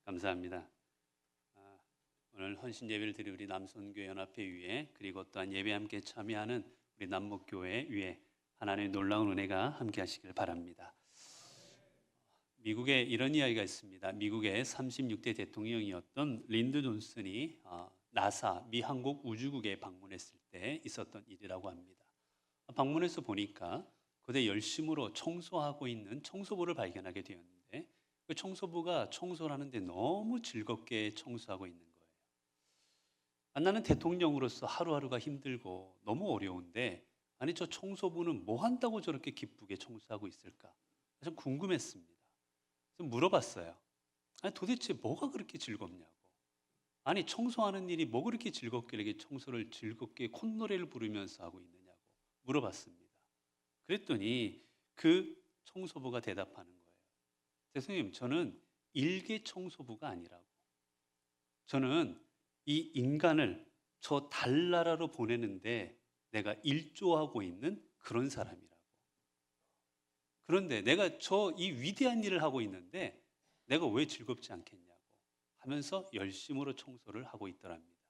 감사합니다. 아, 오늘 헌신 예배를 드릴 우리 남선교회 연합회 위에 그리고 또한 예배 함께 참여하는 우리 남목교회 위에 하나님의 놀라운 은혜가 함께 하시길 바랍니다. 미국에 이런 이야기가 있습니다. 미국의 36대 대통령이었던 린드 존슨이 나사 미 한국 우주국에 방문했을 때 있었던 일이라고 합니다. 방문해서 보니까 그대 열심으로 청소하고 있는 청소부를 발견하게 되었는데 그 청소부가 청소를 하는데 너무 즐겁게 청소하고 있는 거예요. 나는 대통령으로서 하루하루가 힘들고 너무 어려운데 아니 저 청소부는 뭐 한다고 저렇게 기쁘게 청소하고 있을까? 좀 궁금했습니다. 그래서 물어봤어요. 아니 도대체 뭐가 그렇게 즐겁냐고. 아니 청소하는 일이 뭐 그렇게 즐겁길래 이렇게 청소를 즐겁게 콧노래를 부르면서 하고 있느냐고 물어봤습니다. 그랬더니 그 청소부가 대답하는 거예요. 선생님, 저는 일개 청소부가 아니라고. 저는 이 인간을 저 달나라로 보내는데 내가 일조하고 있는 그런 사람이라고. 그런데 내가 저 이 위대한 일을 하고 있는데 내가 왜 즐겁지 않겠냐고 하면서 열심으로 청소를 하고 있더랍니다.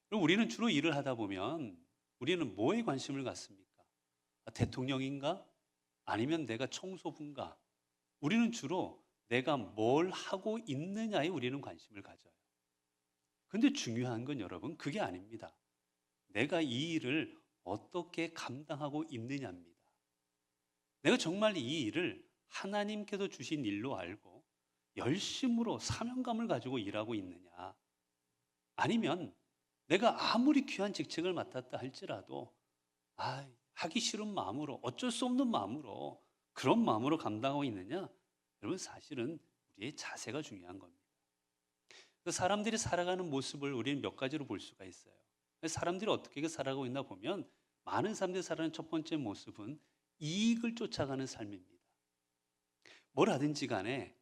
그럼 우리는 주로 일을 하다 보면 우리는 뭐에 관심을 갖습니까? 대통령인가? 아니면 내가 청소부인가? 우리는 주로 내가 뭘 하고 있느냐에 우리는 관심을 가져요. 근데 중요한 건 여러분 그게 아닙니다. 내가 이 일을 어떻게 감당하고 있느냐입니다. 내가 정말 이 일을 하나님께서 주신 일로 알고 열심으로 사명감을 가지고 일하고 있느냐, 아니면 내가 아무리 귀한 직책을 맡았다 할지라도 하기 싫은 마음으로, 어쩔 수 없는 마음으로, 그런 마음으로 감당하고 있느냐. 여러분 사실은 우리의 자세가 중요한 겁니다. 사람들이 살아가는 모습을 우리는 몇 가지로 볼 수가 있어요. 사람들이 어떻게 살아가고 있나 보면 많은 사람들이 살아가는 첫 번째 모습은 이익을 쫓아가는 삶입니다. 뭘 하든지 간에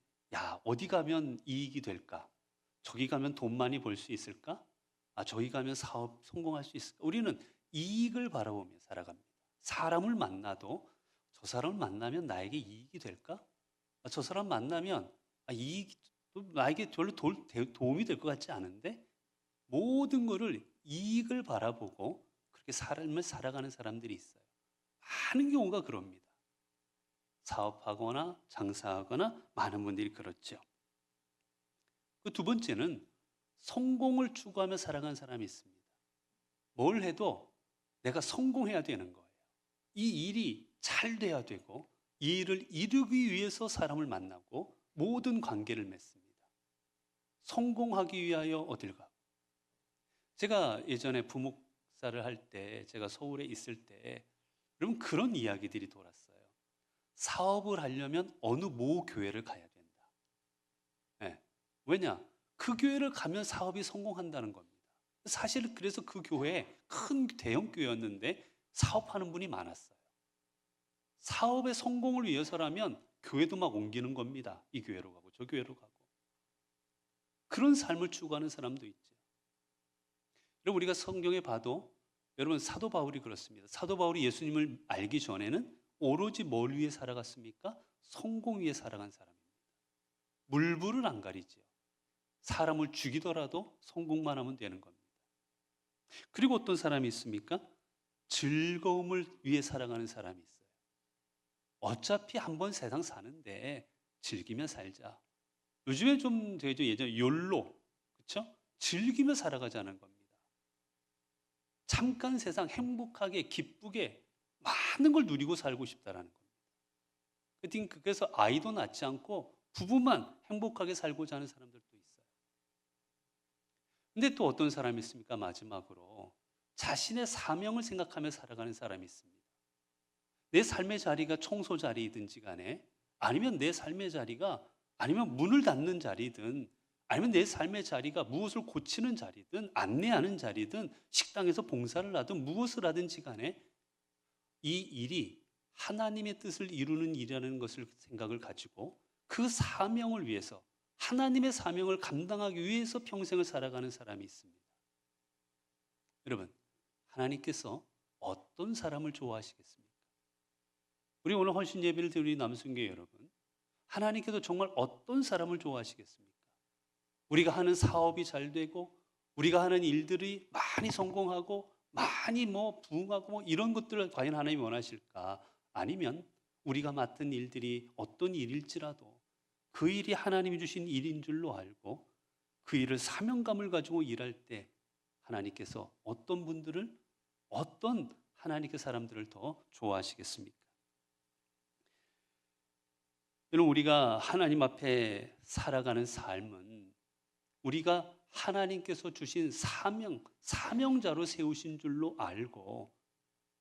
어디 가면 이익이 될까? 저기 가면 돈 많이 벌 수 있을까? 저기 가면 사업 성공할 수 있을까? 우리는 이익을 바라보며 살아갑니다. 사람을 만나도 저 사람을 만나면 나에게 이익이 될까? 저 사람 만나면 이익, 나에게 별로 도움이 될 것 같지 않은데 모든 것을 이익을 바라보고 그렇게 삶을 살아가는 사람들이 있어요. 많은 경우가 그럽니다. 사업하거나 장사하거나 많은 분들이 그렇죠. 그 두 번째는 성공을 추구하며 살아가는 사람이 있습니다. 뭘 해도 내가 성공해야 되는 거예요. 이 일이 잘 돼야 되고 이 일을 이루기 위해서 사람을 만나고 모든 관계를 맺습니다. 성공하기 위하여 어딜 가고. 제가 예전에 부목사를 할 때, 제가 서울에 있을 때 여러분 그런 이야기들이 돌았어요. 사업을 하려면 어느 모 교회를 가야 된다. 네. 왜냐? 그 교회를 가면 사업이 성공한다는 겁니다. 사실 그래서 그 교회 큰 대형 교회였는데 사업하는 분이 많았어요. 사업의 성공을 위해서라면 교회도 막 옮기는 겁니다. 이 교회로 가고 저 교회로 가고. 그런 삶을 추구하는 사람도 있죠. 여러분 우리가 성경에 봐도 여러분 사도 바울이 그렇습니다. 사도 바울이 예수님을 알기 전에는 오로지 뭘 위해 살아갔습니까? 성공 위해 살아간 사람입니다. 물불을 안 가리지요. 사람을 죽이더라도 성공만 하면 되는 겁니다. 그리고 어떤 사람이 있습니까? 즐거움을 위해 살아가는 사람이 있어요. 어차피 한번 세상 사는데 즐기며 살자. 요즘에 좀 되죠. 예전에 욜로, 그렇죠? 즐기며 살아가자는 겁니다. 잠깐 세상 행복하게 기쁘게 많은 걸 누리고 살고 싶다라는 겁니다. 그래서 아이도 낳지 않고 부부만 행복하게 살고자 하는 사람들도 있어요. 근데 또 어떤 사람이 있습니까? 마지막으로 자신의 사명을 생각하며 살아가는 사람이 있습니다. 내 삶의 자리가 청소 자리이든지 간에 아니면 내 삶의 자리가 아니면 문을 닫는 자리든 아니면 내 삶의 자리가 무엇을 고치는 자리든 안내하는 자리든 식당에서 봉사를 하든 무엇을 하든지 간에 이 일이 하나님의 뜻을 이루는 일이라는 것을 생각을 가지고 그 사명을 위해서 하나님의 사명을 감당하기 위해서 평생을 살아가는 사람이 있습니다. 여러분 하나님께서 어떤 사람을 좋아하시겠습니까? 우리 오늘 헌신 예배를 드리는 남순교 여러분, 하나님께서 정말 어떤 사람을 좋아하시겠습니까? 우리가 하는 사업이 잘 되고 우리가 하는 일들이 많이 성공하고 많이 부흥하고 이런 것들을 과연 하나님이 원하실까? 아니면 우리가 맡은 일들이 어떤 일일지라도 그 일이 하나님이 주신 일인 줄로 알고 그 일을 사명감을 가지고 일할 때 하나님께서 어떤 분들을, 어떤 하나님의 사람들을 더 좋아하시겠습니까? 여러분, 우리가 하나님 앞에 살아가는 삶은 우리가 하나님께서 주신 사명자로 세우신 줄로 알고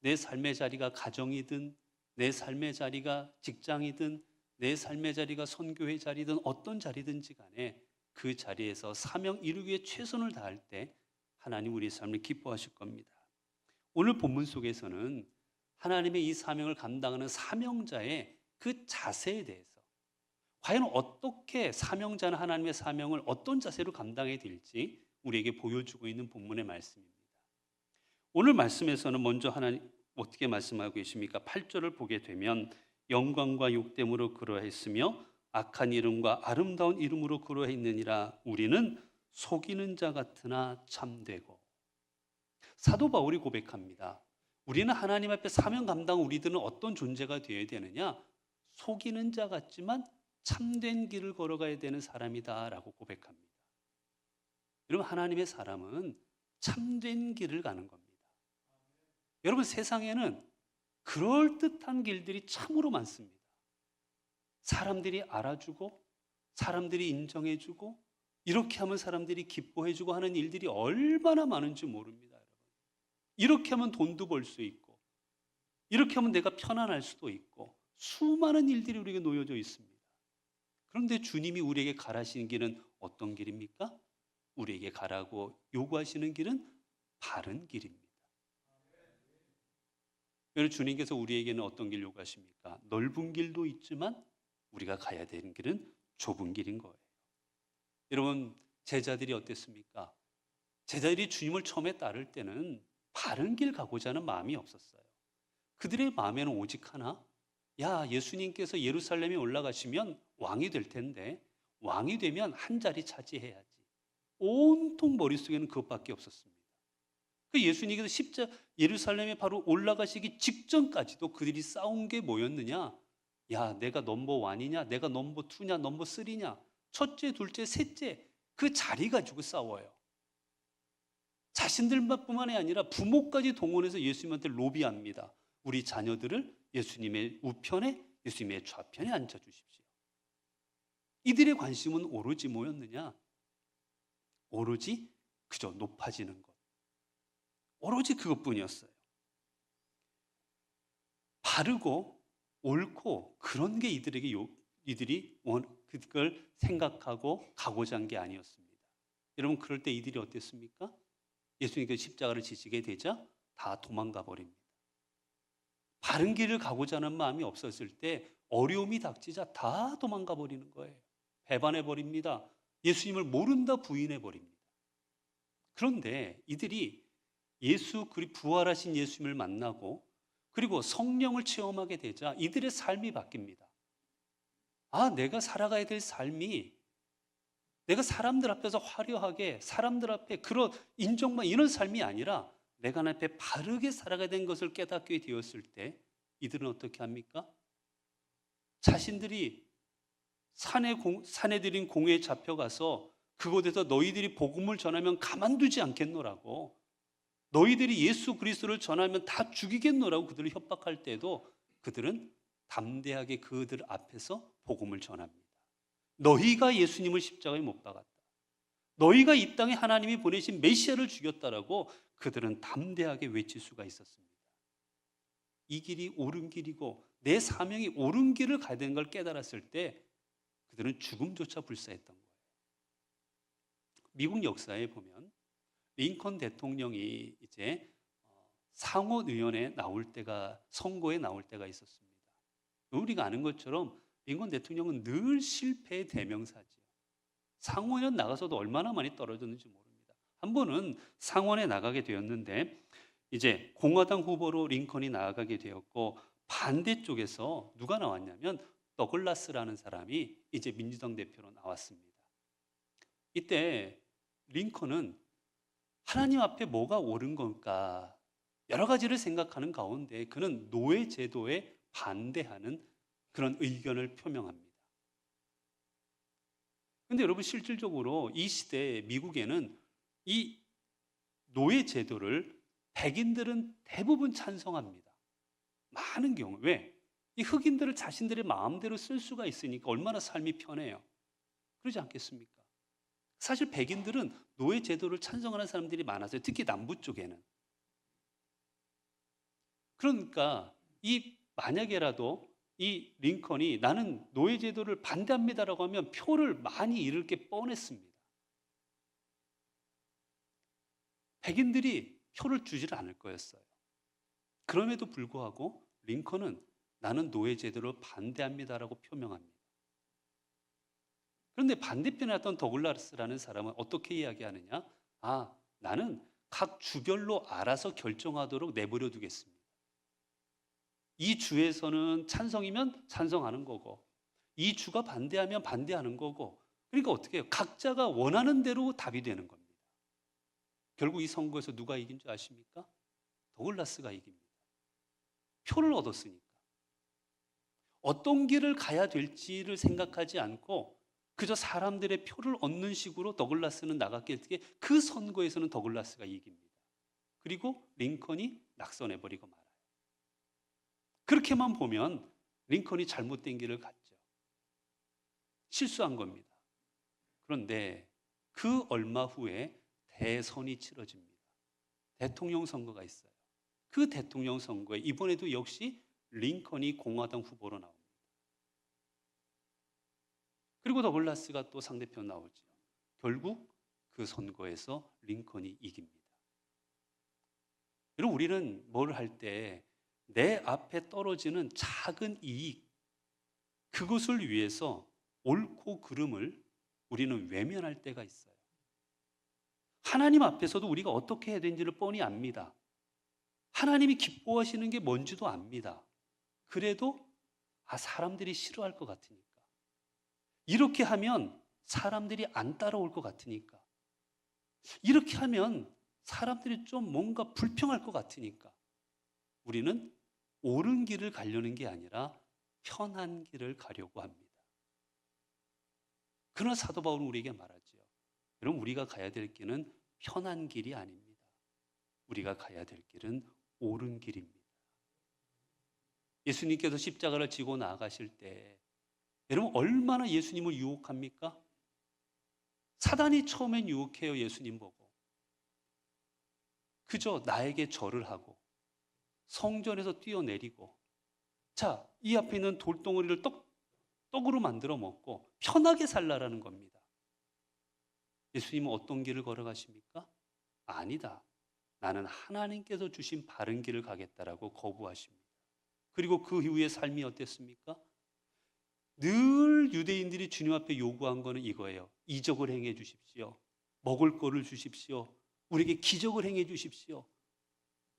내 삶의 자리가 가정이든 내 삶의 자리가 직장이든 내 삶의 자리가 선교회 자리든 어떤 자리든지 간에 그 자리에서 사명 이루기 위해 최선을 다할 때 하나님 우리의 삶을 기뻐하실 겁니다. 오늘 본문 속에서는 하나님의 이 사명을 감당하는 사명자의 그 자세에 대해서 과연 어떻게 사명자는 하나님의 사명을 어떤 자세로 감당해야 될지 우리에게 보여주고 있는 본문의 말씀입니다. 오늘 말씀에서는 먼저 하나님 어떻게 말씀하고 계십니까? 8절을 보게 되면 영광과 욕됨으로 그러했으며 악한 이름과 아름다운 이름으로 그러했느니라. 우리는 속이는 자 같으나 참되고. 사도 바울이 고백합니다. 우리는 하나님 앞에 사명 감당 우리들은 어떤 존재가 되어야 되느냐? 속이는 자 같지만 참된 길을 걸어가야 되는 사람이다라고 고백합니다. 여러분, 하나님의 사람은 참된 길을 가는 겁니다. 여러분, 세상에는 그럴듯한 길들이 참으로 많습니다. 사람들이 알아주고 사람들이 인정해주고 이렇게 하면 사람들이 기뻐해주고 하는 일들이 얼마나 많은지 모릅니다. 여러분. 이렇게 하면 돈도 벌 수 있고 이렇게 하면 내가 편안할 수도 있고 수많은 일들이 우리에게 놓여져 있습니다. 그런데 주님이 우리에게 가라시는 길은 어떤 길입니까? 우리에게 가라고 요구하시는 길은 바른 길입니다. 여러분, 주님께서 우리에게는 어떤 길 요구하십니까? 넓은 길도 있지만 우리가 가야 되는 길은 좁은 길인 거예요. 여러분, 제자들이 어땠습니까? 제자들이 주님을 처음에 따를 때는 바른 길 가고자 하는 마음이 없었어요. 그들의 마음에는 오직 하나, 야, 예수님께서 예루살렘에 올라가시면 왕이 될 텐데 왕이 되면 한 자리 차지해야지. 온통 머릿속에는 그것밖에 없었습니다. 그 예수님께서 예루살렘에 바로 올라가시기 직전까지도 그들이 싸운 게 뭐였느냐? 야, 내가 넘버 1이냐? 내가 넘버 2냐? 넘버 3냐? 첫째, 둘째, 셋째, 그 자리 가지고 싸워요. 자신들뿐만이 아니라 부모까지 동원해서 예수님한테 로비합니다. 우리 자녀들을 예수님의 우편에, 예수님의 좌편에 앉혀주십시오. 이들의 관심은 오로지 뭐였느냐? 오로지 그저 높아지는 것. 오로지 그것뿐이었어요. 바르고 옳고 그런 게 이들이 그걸 생각하고 가고자 한 게 아니었습니다. 여러분, 그럴 때 이들이 어땠습니까? 예수님께서 십자가를 지시게 되자 다 도망가 버립니다. 바른 길을 가고자 하는 마음이 없었을 때 어려움이 닥치자 다 도망가 버리는 거예요. 배반해 버립니다. 예수님을 모른다 부인해 버립니다. 그런데 이들이 그리고 부활하신 예수님을 만나고 그리고 성령을 체험하게 되자 이들의 삶이 바뀝니다. 아, 내가 살아가야 될 삶이 내가 사람들 앞에서 화려하게 사람들 앞에 그런 인정만 이런 삶이 아니라 내가 하나님 앞에 바르게 살아가야 되는 것을 깨닫게 되었을 때 이들은 어떻게 합니까? 자신들이 산에 들인 공회에 잡혀가서 그곳에서 너희들이 복음을 전하면 가만두지 않겠노라고, 너희들이 예수 그리스도를 전하면 다 죽이겠노라고 그들을 협박할 때도 그들은 담대하게 그들 앞에서 복음을 전합니다. 너희가 예수님을 십자가에 못 박았다, 너희가 이 땅에 하나님이 보내신 메시아를 죽였다라고 그들은 담대하게 외칠 수가 있었습니다. 이 길이 옳은 길이고 내 사명이 옳은 길을 가야 되는 걸 깨달았을 때 그들은 죽음조차 불사했던 거예요. 미국 역사에 보면 링컨 대통령이 이제 상원의원에 나올 때가, 선거에 나올 때가 있었습니다. 우리가 아는 것처럼 링컨 대통령은 늘 실패의 대명사지요. 상원의원 나가서도 얼마나 많이 떨어졌는지 모릅니다. 한 번은 상원에 나가게 되었는데 이제 공화당 후보로 링컨이 나가게 되었고 반대쪽에서 누가 나왔냐면 더글라스라는 사람이 이제 민주당 대표로 나왔습니다. 이때 링컨은 하나님 앞에 뭐가 옳은 걸까? 여러 가지를 생각하는 가운데 그는 노예 제도에 반대하는 그런 의견을 표명합니다. 근데 여러분 실질적으로 이 시대 미국에는 이 노예 제도를 백인들은 대부분 찬성합니다. 많은 경우. 왜? 이 흑인들을 자신들의 마음대로 쓸 수가 있으니까 얼마나 삶이 편해요. 그러지 않겠습니까? 사실 백인들은 노예 제도를 찬성하는 사람들이 많았어요. 특히 남부 쪽에는. 그러니까 이 만약에라도 이 링컨이 나는 노예 제도를 반대합니다라고 하면 표를 많이 잃을 게 뻔했습니다. 백인들이 표를 주지를 않을 거였어요. 그럼에도 불구하고 링컨은 나는 노예 제도를 반대합니다라고 표명합니다. 그런데 반대편에 왔던 더글라스라는 사람은 어떻게 이야기하느냐? 아, 나는 각 주별로 알아서 결정하도록 내버려 두겠습니다. 이 주에서는 찬성이면 찬성하는 거고, 이 주가 반대하면 반대하는 거고, 그러니까 어떻게 해요? 각자가 원하는 대로 답이 되는 겁니다. 결국 이 선거에서 누가 이긴 줄 아십니까? 더글라스가 이깁니다. 표를 얻었으니까. 어떤 길을 가야 될지를 생각하지 않고 그저 사람들의 표를 얻는 식으로 더글라스는 나갔기 때문에 그 선거에서는 더글라스가 이깁니다. 그리고 링컨이 낙선해버리고 말아요. 그렇게만 보면 링컨이 잘못된 길을 갔죠. 실수한 겁니다. 그런데 그 얼마 후에 대선이 치러집니다. 대통령 선거가 있어요. 그 대통령 선거에 이번에도 역시 링컨이 공화당 후보로 나옵니다. 그리고 더글라스가 또 상대편 나오죠. 결국 그 선거에서 링컨이 이깁니다. 여러분, 우리는 뭘 할 때 내 앞에 떨어지는 작은 이익, 그것을 위해서 옳고 그름을 우리는 외면할 때가 있어요. 하나님 앞에서도 우리가 어떻게 해야 되는지를 뻔히 압니다. 하나님이 기뻐하시는 게 뭔지도 압니다. 그래도 사람들이 싫어할 것 같으니까, 이렇게 하면 사람들이 안 따라올 것 같으니까, 이렇게 하면 사람들이 좀 뭔가 불평할 것 같으니까 우리는 옳은 길을 가려는 게 아니라 편한 길을 가려고 합니다. 그러나 사도 바울은 우리에게 말하죠. 여러분, 우리가 가야 될 길은 편한 길이 아닙니다. 우리가 가야 될 길은 옳은 길입니다. 예수님께서 십자가를 지고 나아가실 때 여러분 얼마나 예수님을 유혹합니까? 사단이 처음엔 유혹해요. 예수님 보고 그저 나에게 절을 하고 성전에서 뛰어내리고, 자, 이 앞에 있는 돌덩어리를 떡으로 만들어 먹고 편하게 살라라는 겁니다. 예수님은 어떤 길을 걸어가십니까? 아니다, 나는 하나님께서 주신 바른 길을 가겠다라고 거부하십니다. 그리고 그 이후의 삶이 어땠습니까? 늘 유대인들이 주님 앞에 요구한 거는 이거예요. 이적을 행해 주십시오. 먹을 거를 주십시오. 우리에게 기적을 행해 주십시오.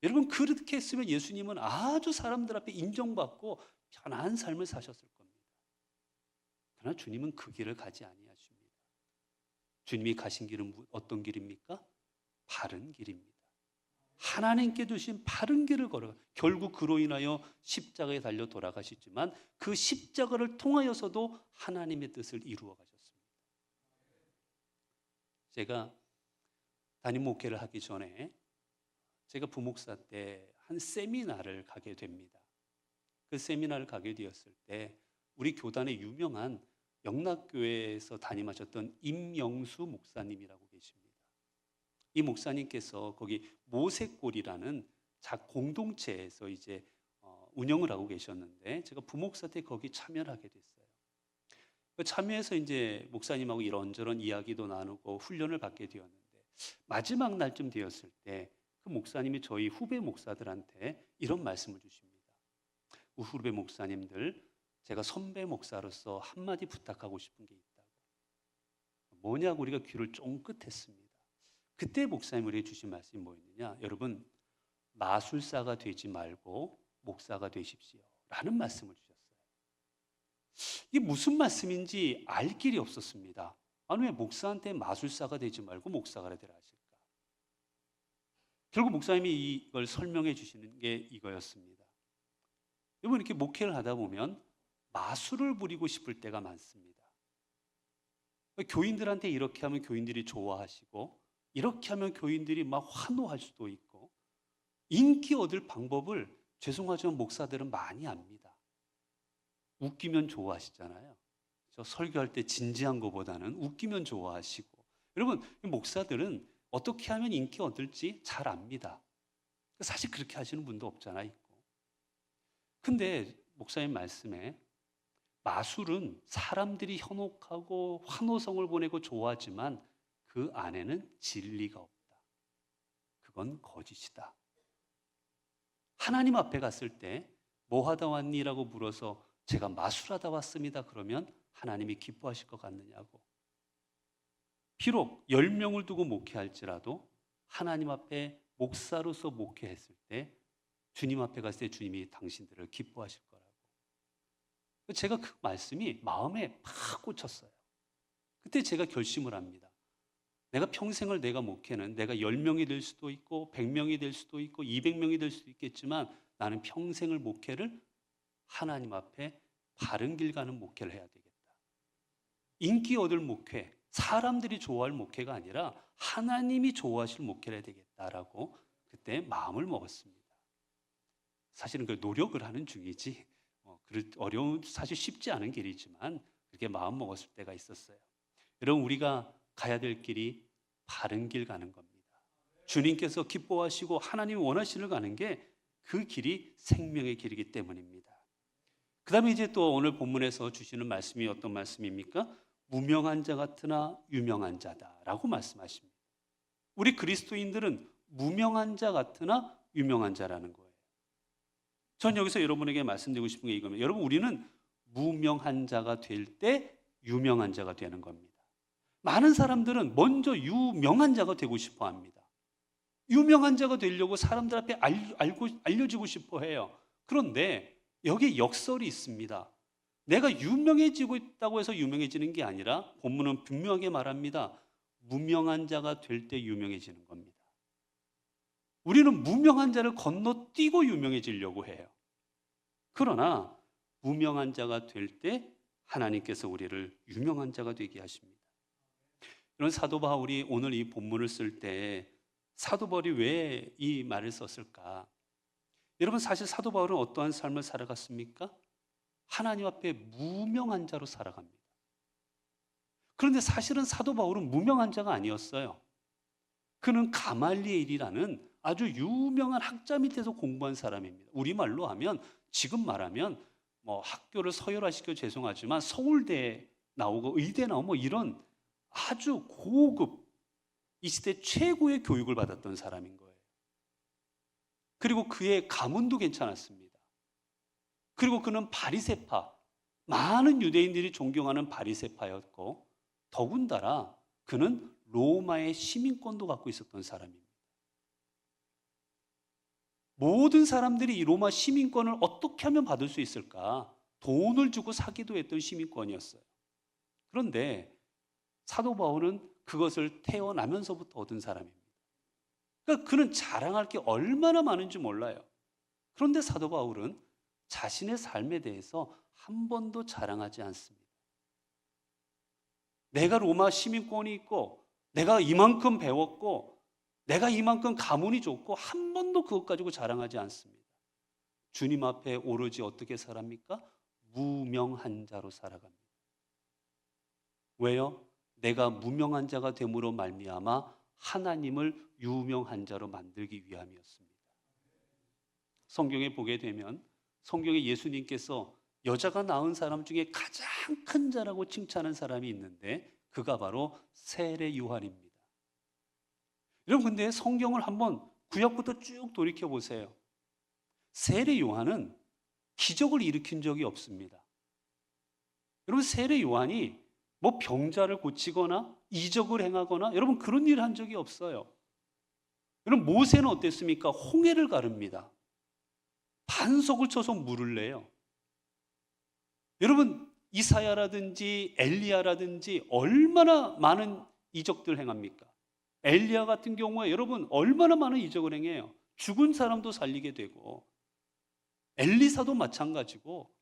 여러분, 그렇게 했으면 예수님은 아주 사람들 앞에 인정받고 편한 삶을 사셨을 겁니다. 그러나 주님은 그 길을 가지 아니하십니다. 주님이 가신 길은 어떤 길입니까? 바른 길입니다. 하나님께 주신 바른 길을 걸어가, 결국 그로 인하여 십자가에 달려 돌아가시지만 그 십자가를 통하여서도 하나님의 뜻을 이루어 가셨습니다. 제가 담임 목회를 하기 전에 제가 부목사 때 한 세미나를 가게 됩니다. 그 세미나를 가게 되었을 때 우리 교단의 유명한 영락교회에서 담임하셨던 임영수 목사님이라고 계십니다. 이 목사님께서 거기 모색골이라는 공동체에서 이제 운영을 하고 계셨는데, 제가 부목사 때 거기 참여를 하게 됐어요. 참여해서 이제 목사님하고 이런저런 이야기도 나누고 훈련을 받게 되었는데, 마지막 날쯤 되었을 때 그 목사님이 저희 후배 목사들한테 이런 말씀을 주십니다. 후배 목사님들, 제가 선배 목사로서 한마디 부탁하고 싶은 게 있다고. 뭐냐고 우리가 귀를 쫑긋했습니다. 그때 목사님 우리에게 주신 말씀이 뭐였느냐? 여러분, 마술사가 되지 말고 목사가 되십시오 라는 말씀을 주셨어요. 이게 무슨 말씀인지 알 길이 없었습니다. 아니 왜 목사한테 마술사가 되지 말고 목사가 되라 하실까? 결국 목사님이 이걸 설명해 주시는 게 이거였습니다. 여러분 이렇게 목회를 하다 보면 마술을 부리고 싶을 때가 많습니다. 교인들한테 이렇게 하면 교인들이 좋아하시고 이렇게 하면 교인들이 막 환호할 수도 있고 인기 얻을 방법을 죄송하지만 목사들은 많이 압니다. 웃기면 좋아하시잖아요. 저 설교할 때 진지한 것보다는 웃기면 좋아하시고 여러분 목사들은 어떻게 하면 인기 얻을지 잘 압니다. 사실 그렇게 하시는 분도 없잖아 있고. 근데 목사님 말씀에 마술은 사람들이 현혹하고 환호성을 보내고 좋아하지만 그 안에는 진리가 없다. 그건 거짓이다. 하나님 앞에 갔을 때 뭐 하다 왔니라고 물어서 제가 마술하다 왔습니다. 그러면 하나님이 기뻐하실 것 같느냐고. 비록 10명을 두고 목회할지라도 하나님 앞에 목사로서 목회했을 때 주님 앞에 갔을 때 주님이 당신들을 기뻐하실 거라고. 제가 그 말씀이 마음에 팍 꽂혔어요. 그때 제가 결심을 합니다. 내가 평생을 내가 목회는 내가 10명이 될 수도 있고 100명이 될 수도 있고 200명이 될 수도 있겠지만 나는 평생을 목회를 하나님 앞에 바른 길 가는 목회를 해야 되겠다. 인기 얻을 목회, 사람들이 좋아할 목회가 아니라 하나님이 좋아하실 목회를 해야 되겠다라고 그때 마음을 먹었습니다. 사실은 그 노력을 하는 중이지 어려운 사실 쉽지 않은 길이지만 그렇게 마음 먹었을 때가 있었어요. 여러분 우리가 가야 될 길이 바른 길 가는 겁니다. 주님께서 기뻐하시고 하나님이 원하시는 가는 게 그 길이 생명의 길이기 때문입니다. 그 다음에 이제 또 오늘 본문에서 주시는 말씀이 어떤 말씀입니까? 무명한 자 같으나 유명한 자다라고 말씀하십니다. 우리 그리스도인들은 무명한 자 같으나 유명한 자라는 거예요. 전 여기서 여러분에게 말씀드리고 싶은 게 이겁니다. 여러분 우리는 무명한 자가 될 때 유명한 자가 되는 겁니다. 많은 사람들은 먼저 유명한 자가 되고 싶어 합니다. 유명한 자가 되려고 사람들 앞에 알려지고 싶어 해요. 그런데 여기에 역설이 있습니다. 내가 유명해지고 있다고 해서 유명해지는 게 아니라 본문은 분명하게 말합니다. 무명한 자가 될 때 유명해지는 겁니다. 우리는 무명한 자를 건너뛰고 유명해지려고 해요. 그러나 무명한 자가 될 때 하나님께서 우리를 유명한 자가 되게 하십니다. 이런 사도 바울이 오늘 이 본문을 쓸 때 사도 바울이 왜 이 말을 썼을까? 여러분 사실 사도 바울은 어떠한 삶을 살아갔습니까? 하나님 앞에 무명한 자로 살아갑니다. 그런데 사실은 사도 바울은 무명한 자가 아니었어요. 그는 가말리엘이라는 아주 유명한 학자 밑에서 공부한 사람입니다. 우리말로 하면 지금 말하면 뭐 학교를 서열화시켜 죄송하지만 서울대 나오고 의대 나오고 뭐 이런 아주 고급 이 시대 최고의 교육을 받았던 사람인 거예요. 그리고 그의 가문도 괜찮았습니다. 그리고 그는 바리새파, 많은 유대인들이 존경하는 바리새파였고 더군다나 그는 로마의 시민권도 갖고 있었던 사람입니다. 모든 사람들이 이 로마 시민권을 어떻게 하면 받을 수 있을까? 돈을 주고 사기도 했던 시민권이었어요. 그런데 사도 바울은 그것을 태어나면서부터 얻은 사람입니다. 그러니까 그는 자랑할 게 얼마나 많은지 몰라요. 그런데 사도 바울은 자신의 삶에 대해서 한 번도 자랑하지 않습니다. 내가 로마 시민권이 있고 내가 이만큼 배웠고 내가 이만큼 가문이 좋고 한 번도 그것 가지고 자랑하지 않습니다. 주님 앞에 오로지 어떻게 살합니까? 무명한 자로 살아갑니다. 왜요? 내가 무명한 자가 됨으로 말미암아 하나님을 유명한 자로 만들기 위함이었습니다. 성경에 보게 되면 성경에 예수님께서 여자가 낳은 사람 중에 가장 큰 자라고 칭찬한 사람이 있는데 그가 바로 세례 요한입니다. 여러분 근데 성경을 한번 구약부터 쭉 돌이켜 보세요. 세례 요한은 기적을 일으킨 적이 없습니다. 여러분 세례 요한이 뭐 병자를 고치거나 이적을 행하거나 여러분 그런 일을 한 적이 없어요. 여러분 모세는 어땠습니까? 홍해를 가릅니다. 반석을 쳐서 물을 내요. 여러분 이사야라든지 엘리야라든지 얼마나 많은 이적들 행합니까? 엘리야 같은 경우에 여러분 얼마나 많은 이적을 행해요. 죽은 사람도 살리게 되고, 엘리사도 마찬가지고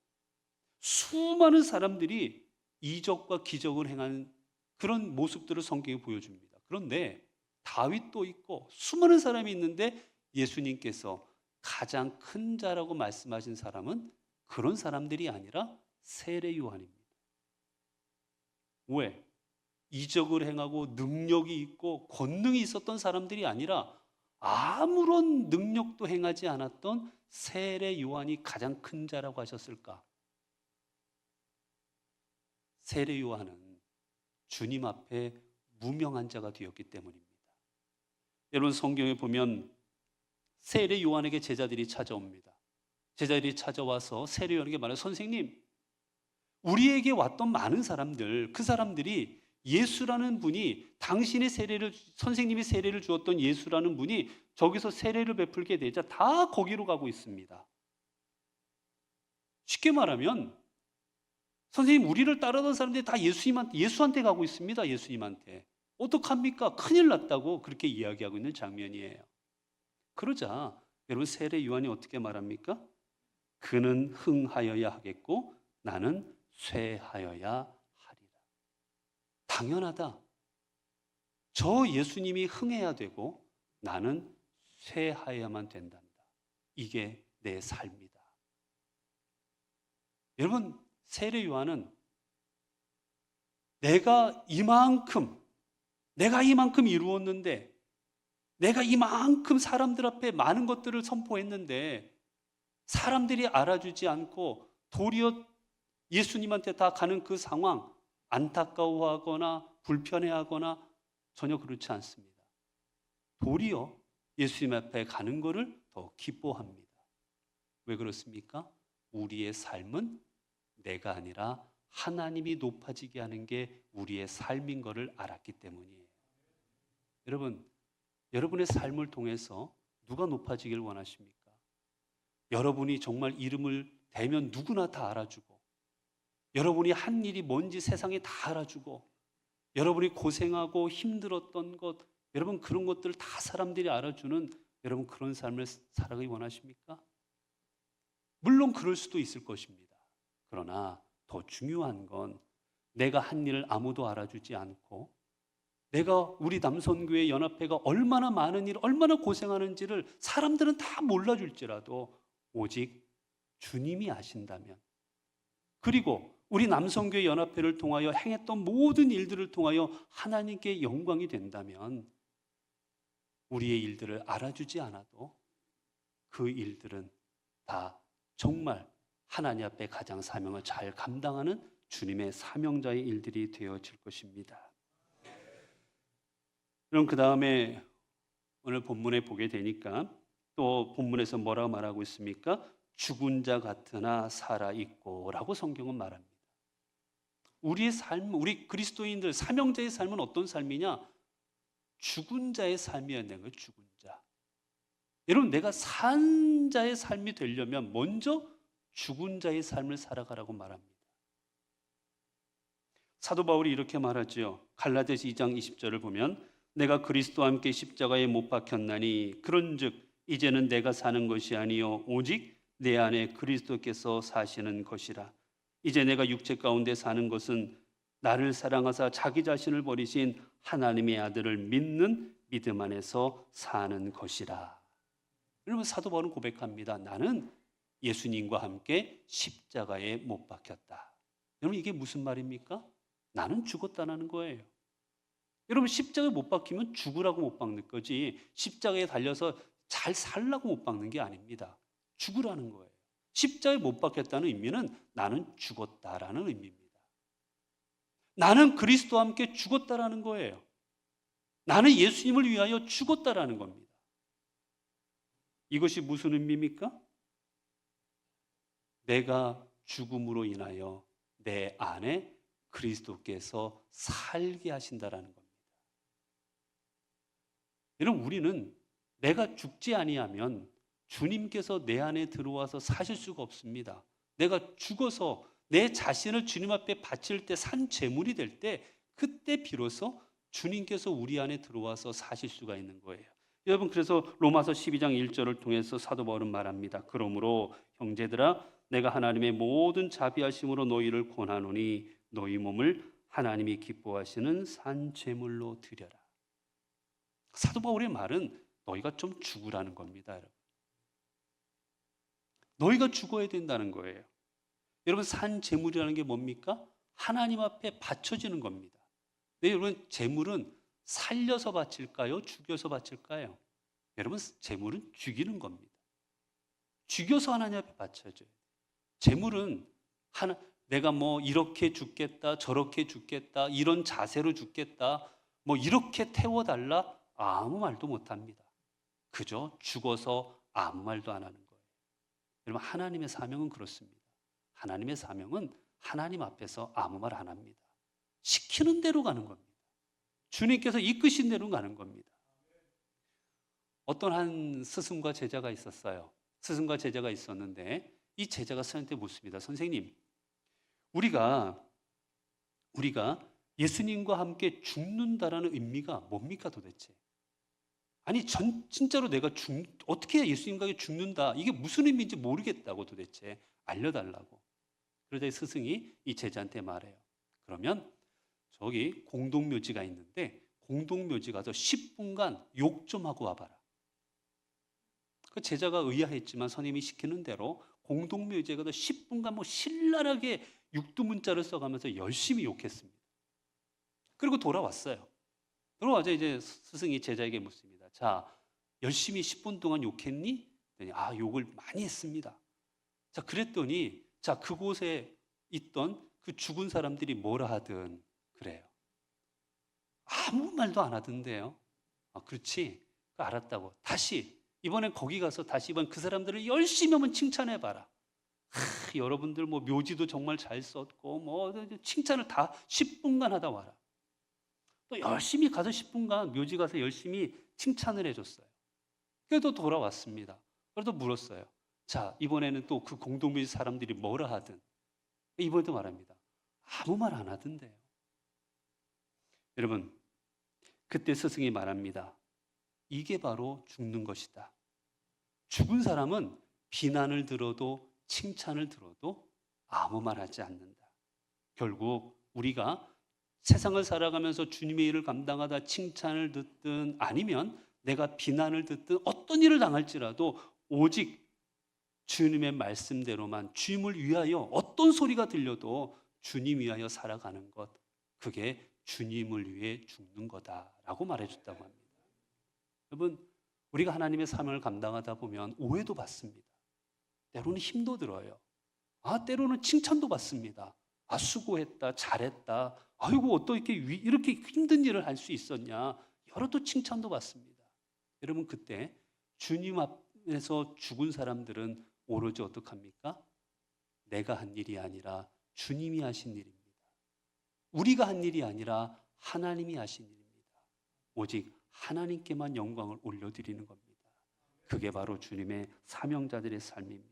수많은 사람들이 이적과 기적을 행한 그런 모습들을 성경이 보여줍니다. 그런데 다윗도 있고 수많은 사람이 있는데 예수님께서 가장 큰 자라고 말씀하신 사람은 그런 사람들이 아니라 세례 요한입니다. 왜? 이적을 행하고 능력이 있고 권능이 있었던 사람들이 아니라 아무런 능력도 행하지 않았던 세례 요한이 가장 큰 자라고 하셨을까? 세례 요한은 주님 앞에 무명한 자가 되었기 때문입니다. 여러분 성경에 보면 세례 요한에게 제자들이 찾아옵니다. 제자들이 찾아와서 세례 요한에게 말해요. 선생님, 우리에게 왔던 많은 사람들, 그 사람들이 예수라는 분이 선생님이 세례를 주었던 예수라는 분이 저기서 세례를 베풀게 되자 다 거기로 가고 있습니다. 쉽게 말하면 선생님, 우리를 따르던 사람들이 다 예수한테 가고 있습니다. 예수님한테. 어떡합니까? 큰일 났다고 그렇게 이야기하고 있는 장면이에요. 그러자 여러분 세례 요한이 어떻게 말합니까? 그는 흥하여야 하겠고 나는 쇠하여야 하리라. 당연하다. 저 예수님이 흥해야 되고 나는 쇠하여야만 된단다. 이게 내 삶이다. 여러분 세례 요한은 내가 이만큼 이루었는데, 내가 이만큼 사람들 앞에 많은 것들을 선포했는데 사람들이 알아주지 않고 도리어 예수님한테 다 가는 그 상황, 안타까워하거나 불편해하거나 전혀 그렇지 않습니다. 도리어 예수님 앞에 가는 것을 더 기뻐합니다. 왜 그렇습니까? 우리의 삶은 내가 아니라 하나님이 높아지게 하는 게 우리의 삶인 것을 알았기 때문이에요. 여러분, 여러분의 삶을 통해서 누가 높아지길 원하십니까? 여러분이 정말 이름을 대면 누구나 다 알아주고, 여러분이 한 일이 뭔지 세상에 다 알아주고, 여러분이 고생하고 힘들었던 것, 여러분 그런 것들을 다 사람들이 알아주는 여러분 그런 삶을 살아가기 원하십니까? 물론 그럴 수도 있을 것입니다. 그러나 더 중요한 건 내가 한 일을 아무도 알아주지 않고 내가 우리 남선교회 연합회가 얼마나 많은 일, 얼마나 고생하는지를 사람들은 다 몰라줄지라도 오직 주님이 아신다면, 그리고 우리 남선교회 연합회를 통하여 행했던 모든 일들을 통하여 하나님께 영광이 된다면 우리의 일들을 알아주지 않아도 그 일들은 다 정말 하나님 앞에 가장 사명을 잘 감당하는 주님의 사명자의 일들이 되어질 것입니다. 그럼 그 다음에 오늘 본문에 보게 되니까 또 본문에서 뭐라고 말하고 있습니까? 죽은 자 같으나 살아있고 라고 성경은 말합니다. 우리의 삶, 우리 그리스도인들 사명자의 삶은 어떤 삶이냐? 죽은 자의 삶이어야 되는 거예요. 죽은 자. 여러분 내가 산 자의 삶이 되려면 먼저 죽은 자의 삶을 살아가라고 말합니다. 사도 바울이 이렇게 말하죠. 갈라디아서 2장 20절을 보면 내가 그리스도와 함께 십자가에 못 박혔나니 그런즉 이제는 내가 사는 것이 아니요 오직 내 안에 그리스도께서 사시는 것이라. 이제 내가 육체 가운데 사는 것은 나를 사랑하사 자기 자신을 버리신 하나님의 아들을 믿는 믿음 안에서 사는 것이라. 여러분 사도 바울은 고백합니다. 나는 예수님과 함께 십자가에 못 박혔다. 여러분 이게 무슨 말입니까? 나는 죽었다는 거예요. 여러분 십자가에 못 박히면 죽으라고 못 박는 거지 십자가에 달려서 잘 살라고 못 박는 게 아닙니다. 죽으라는 거예요. 십자가에 못 박혔다는 의미는 나는 죽었다라는 의미입니다. 나는 그리스도와 함께 죽었다라는 거예요. 나는 예수님을 위하여 죽었다라는 겁니다. 이것이 무슨 의미입니까? 내가 죽음으로 인하여 내 안에 그리스도께서 살게 하신다라는 겁니다. 여러분 우리는 내가 죽지 아니하면 주님께서 내 안에 들어와서 사실 수가 없습니다. 내가 죽어서 내 자신을 주님 앞에 바칠 때 산 제물이 될 때 그때 비로소 주님께서 우리 안에 들어와서 사실 수가 있는 거예요. 여러분 그래서 로마서 12장 1절을 통해서 사도 바울은 말합니다. 그러므로 형제들아 내가 하나님의 모든 자비하심으로 너희를 권하노니 너희 몸을 하나님이 기뻐하시는 산 제물로 드려라. 사도 바울의 말은 너희가 좀 죽으라는 겁니다, 여러분. 너희가 죽어야 된다는 거예요. 여러분 산 제물이라는 게 뭡니까? 하나님 앞에 바쳐지는 겁니다. 네, 여러분 제물은 살려서 바칠까요? 죽여서 바칠까요? 여러분 제물은 죽이는 겁니다. 죽여서 하나님 앞에 바쳐져요. 제물은 내가 뭐 이렇게 죽겠다, 저렇게 죽겠다, 이런 자세로 죽겠다, 뭐 이렇게 태워달라 아무 말도 못합니다. 그저 죽어서 아무 말도 안 하는 거예요. 여러분 하나님의 사명은 그렇습니다. 하나님의 사명은 하나님 앞에서 아무 말 안 합니다. 시키는 대로 가는 겁니다. 주님께서 이끄신 대로 가는 겁니다. 어떤 한 스승과 제자가 있었어요. 스승과 제자가 있었는데 이 제자가 선생님한테 묻습니다. 선생님, 우리가 예수님과 함께 죽는다라는 의미가 뭡니까 도대체? 아니 진짜로 내가 어떻게 예수님과 함께 죽는다 이게 무슨 의미인지 모르겠다고 도대체 알려달라고. 그러자 스승이 이 제자한테 말해요. 그러면 저기 공동묘지가 있는데 공동묘지 가서 10분간 욕 좀 하고 와봐라. 그 제자가 의아했지만 선생님이 시키는 대로 공동묘지에 가서 10분간 뭐 신랄하게 육두문자를 써가면서 열심히 욕했습니다. 그리고 돌아왔어요. 돌아와서 이제 스승이 제자에게 묻습니다. 자, 열심히 10분 동안 욕했니? 아, 욕을 많이 했습니다. 자, 그랬더니 자, 그곳에 있던 그 죽은 사람들이 뭐라 하든 그래요. 아무 말도 안 하던데요. 아, 그렇지. 알았다고. 다시 이번엔 거기 가서 다시 이번 그 사람들을 열심히 한번 칭찬해봐라. 여러분들 뭐 묘지도 정말 잘 썼고 뭐 칭찬을 다 10분간 하다 와라. 또 열심히 가서 10분간 묘지 가서 열심히 칭찬을 해줬어요. 그래도 돌아왔습니다. 그래도 물었어요. 자, 이번에는 또 그 공동묘지 사람들이 뭐라 하든 이번에도 말합니다. 아무 말 안 하던데요. 여러분 그때 스승이 말합니다. 이게 바로 죽는 것이다. 죽은 사람은 비난을 들어도 칭찬을 들어도 아무 말 하지 않는다. 결국 우리가 세상을 살아가면서 주님의 일을 감당하다 칭찬을 듣든 아니면 내가 비난을 듣든 어떤 일을 당할지라도 오직 주님의 말씀대로만 주님을 위하여 어떤 소리가 들려도 주님 위하여 살아가는 것, 그게 주님을 위해 죽는 거다라고 말해줬다고 합니다. 여러분 우리가 하나님의 사명을 감당하다 보면 오해도 받습니다. 때로는 힘도 들어요. 때로는 칭찬도 받습니다. 수고했다, 잘했다. 아이고 어떻게 이렇게 힘든 일을 할 수 있었냐. 여러 또 칭찬도 받습니다. 여러분 그때 주님 앞에서 죽은 사람들은 오로지 어떡합니까? 내가 한 일이 아니라 주님이 하신 일입니다. 우리가 한 일이 아니라 하나님이 하신 일입니다. 오직 하나님께만 영광을 올려드리는 겁니다. 그게 바로 주님의 사명자들의 삶입니다.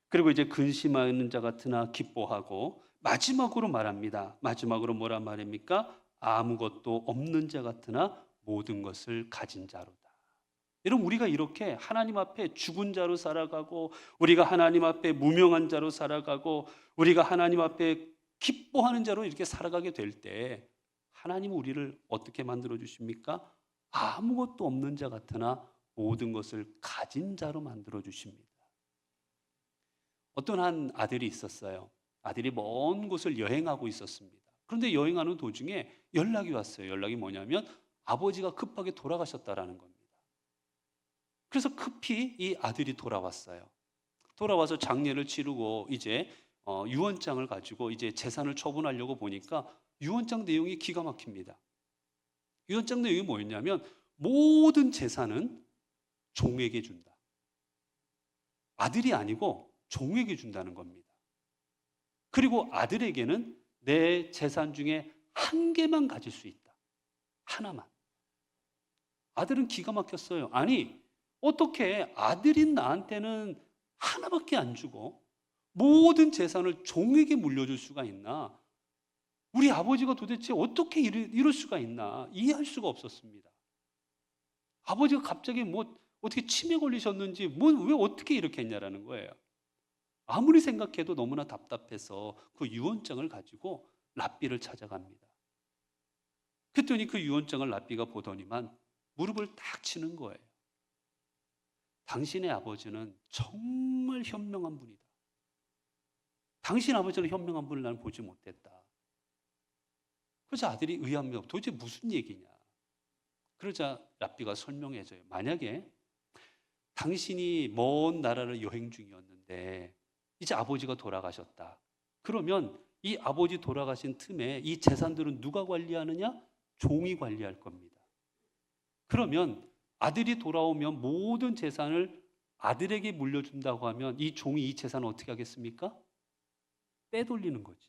그리고 이제 근심하는 자 같으나 기뻐하고 마지막으로 말합니다. 마지막으로 뭐란 말입니까? 아무것도 없는 자 같으나 모든 것을 가진 자로다. 여러분 우리가 이렇게 하나님 앞에 죽은 자로 살아가고 우리가 하나님 앞에 무명한 자로 살아가고 우리가 하나님 앞에 기뻐하는 자로 이렇게 살아가게 될 때 하나님은 우리를 어떻게 만들어 주십니까? 아무것도 없는 자 같으나 모든 것을 가진 자로 만들어 주십니다. 어떤 한 아들이 있었어요. 아들이 먼 곳을 여행하고 있었습니다. 그런데 여행하는 도중에 연락이 왔어요. 연락이 뭐냐면 아버지가 급하게 돌아가셨다라는 겁니다. 그래서 급히 이 아들이 돌아왔어요. 돌아와서 장례를 치르고 이제 유언장을 가지고 이제 재산을 처분하려고 보니까 유언장 내용이 기가 막힙니다. 유언장 내용이 뭐였냐면 모든 재산은 종에게 준다. 아들이 아니고 종에게 준다는 겁니다. 그리고 아들에게는 내 재산 중에 한 개만 가질 수 있다. 하나만. 아들은 기가 막혔어요. 아니 어떻게 아들인 나한테는 하나밖에 안 주고 모든 재산을 종에게 물려줄 수가 있나? 우리 아버지가 도대체 어떻게 이럴 수가 있나? 이해할 수가 없었습니다. 아버지가 갑자기 뭐 어떻게 치매 걸리셨는지 왜 어떻게 이렇게 했냐라는 거예요. 아무리 생각해도 너무나 답답해서 그 유언장을 가지고 랍비를 찾아갑니다. 그랬더니 그 유언장을 랍비가 보더니만 무릎을 딱 치는 거예요. 당신의 아버지는 정말 현명한 분이다. 당신 아버지는 현명한 분을 나는 보지 못했다. 그러자 아들이 의아합니다. 도대체 무슨 얘기냐? 그러자 랍비가 설명해줘요. 만약에 당신이 먼 나라를 여행 중이었는데 이제 아버지가 돌아가셨다. 그러면 이 아버지 돌아가신 틈에 이 재산들은 누가 관리하느냐? 종이 관리할 겁니다. 그러면 아들이 돌아오면 모든 재산을 아들에게 물려준다고 하면 이 종이 이 재산을 어떻게 하겠습니까? 빼돌리는 거지.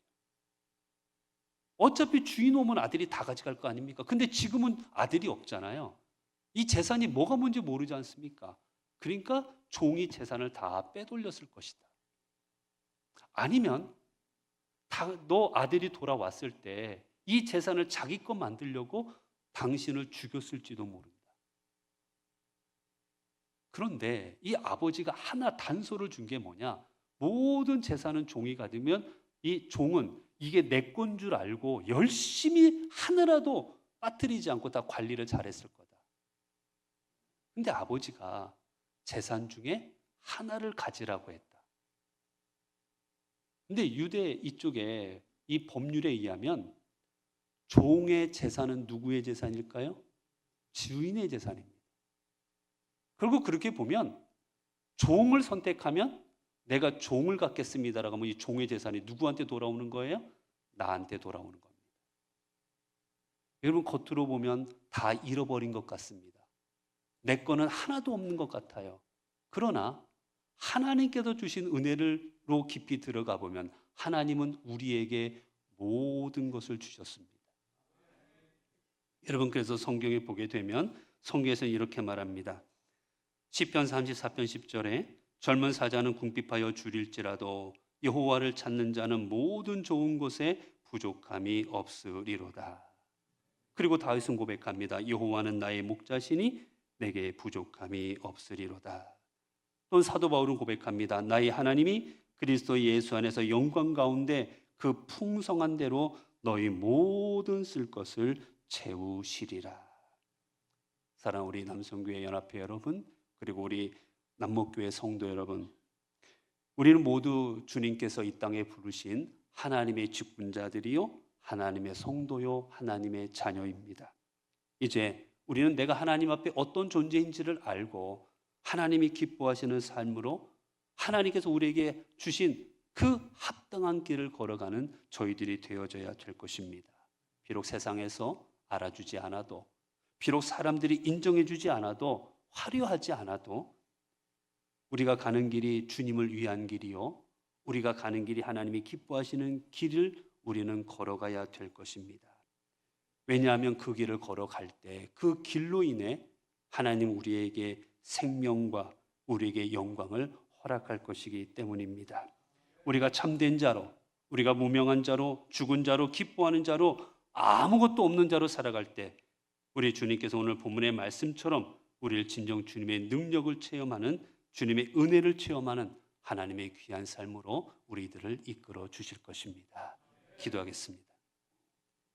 어차피 주인 오면 아들이 다 가져갈 거 아닙니까? 근데 지금은 아들이 없잖아요. 이 재산이 뭐가 뭔지 모르지 않습니까? 그러니까 종이 재산을 다 빼돌렸을 것이다. 아니면 너 아들이 돌아왔을 때 이 재산을 자기 것 만들려고 당신을 죽였을지도 모른다. 그런데 이 아버지가 하나 단서를 준 게 뭐냐? 모든 재산은 종이 가지면 이 종은 이게 내 건 줄 알고 열심히 하나라도 빠뜨리지 않고 다 관리를 잘했을 거다. 근데 아버지가 재산 중에 하나를 가지라고 했다. 근데 유대 이쪽에 이 법률에 의하면 종의 재산은 누구의 재산일까요? 주인의 재산입니다. 결국 그렇게 보면 종을 선택하면 내가 종을 갖겠습니다라고 하면 이 종의 재산이 누구한테 돌아오는 거예요? 나한테 돌아오는 겁니다. 여러분 겉으로 보면 다 잃어버린 것 같습니다. 내 거는 하나도 없는 것 같아요. 그러나 하나님께서 주신 은혜로 깊이 들어가 보면 하나님은 우리에게 모든 것을 주셨습니다. 여러분 그래서 성경에 보게 되면 성경에서 이렇게 말합니다. 시편 34편 10절에 젊은 사자는 궁핍하여 줄일지라도 여호와를 찾는 자는 모든 좋은 것에 부족함이 없으리로다. 그리고 다윗은 고백합니다. 여호와는 나의 목자시니 내게 부족함이 없으리로다. 또 사도 바울은 고백합니다. 나의 하나님이 그리스도 예수 안에서 영광 가운데 그 풍성한 대로 너희 모든 쓸 것을 채우시리라. 사랑하는 우리 남성교회 연합회 여러분, 그리고 우리 남목교회 성도 여러분, 우리는 모두 주님께서 이 땅에 부르신 하나님의 직분자들이요, 하나님의 성도요, 하나님의 자녀입니다. 이제 우리는 내가 하나님 앞에 어떤 존재인지를 알고 하나님이 기뻐하시는 삶으로 하나님께서 우리에게 주신 그 합당한 길을 걸어가는 저희들이 되어져야 될 것입니다. 비록 세상에서 알아주지 않아도, 비록 사람들이 인정해주지 않아도, 화려하지 않아도 우리가 가는 길이 주님을 위한 길이요, 우리가 가는 길이 하나님이 기뻐하시는 길을 우리는 걸어가야 될 것입니다. 왜냐하면 그 길을 걸어갈 때 그 길로 인해 하나님 우리에게 생명과 우리에게 영광을 허락할 것이기 때문입니다. 우리가 참된 자로, 우리가 무명한 자로, 죽은 자로, 기뻐하는 자로, 아무것도 없는 자로 살아갈 때 우리 주님께서 오늘 본문의 말씀처럼 우리를 진정 주님의 능력을 체험하는, 주님의 은혜를 체험하는 하나님의 귀한 삶으로 우리들을 이끌어 주실 것입니다. 기도하겠습니다.